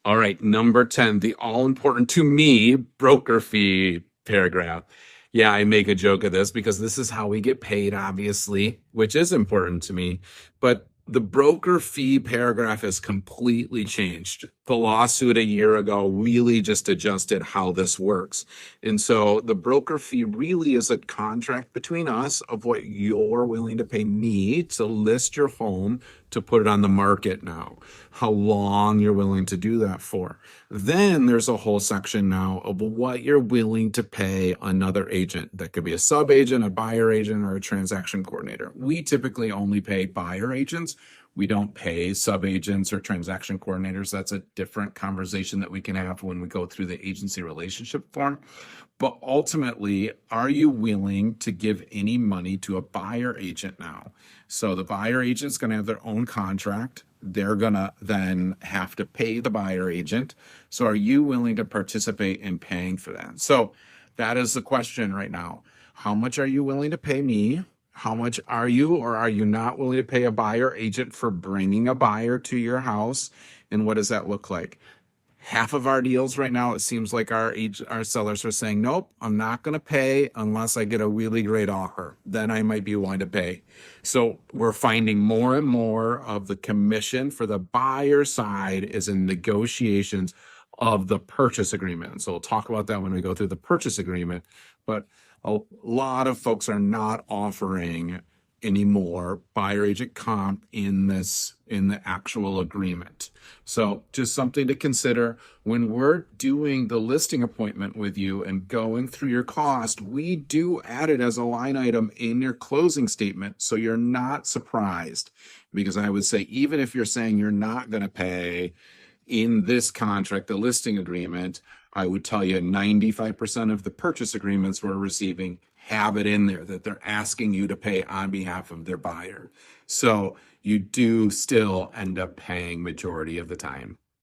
All right, number 10, the all important to me broker fee paragraph. Yeah, I make a joke of this because this is how we get paid, obviously, which is important to me. But the broker fee paragraph has completely changed. The lawsuit a year ago really just adjusted how this works. And so the broker fee really is a contract between us of what you're willing to pay me to list your home to put it on the market now, how long you're willing to do that for. Then there's a whole section now of what you're willing to pay another agent. That could be a sub agent, a buyer agent, or a transaction coordinator. We typically only pay buyer agents. We don't pay sub agents or transaction coordinators. That's a different conversation that we can have when we go through the agency relationship form. But ultimately, are you willing to give any money to a buyer agent now? So the buyer agent is going to have their own contract. They're going to then have to pay the buyer agent. So are you willing to participate in paying for that? So that is the question right now. How much are you willing to pay me? How much are you or are you not willing to pay a buyer agent for bringing a buyer to your house? And what does that look like? Half of our deals right now, it seems like our sellers are saying, nope, I'm not going to pay unless I get a really great offer. Then I might be willing to pay. So we're finding more and more of the commission for the buyer side is in negotiations of the purchase agreement. So we'll talk about that when we go through the purchase agreement. But a lot of folks are not offering anymore buyer agent comp in the actual agreement. So just something to consider when we're doing the listing appointment with you and going through your cost. We do add it as a line item in your closing statement, so you're not surprised. Because I would say, even if you're saying you're not going to pay in this contract, the listing agreement, I would tell you 95% of the purchase agreements we're receiving have it in there that they're asking you to pay on behalf of their buyer. So you do still end up paying majority of the time.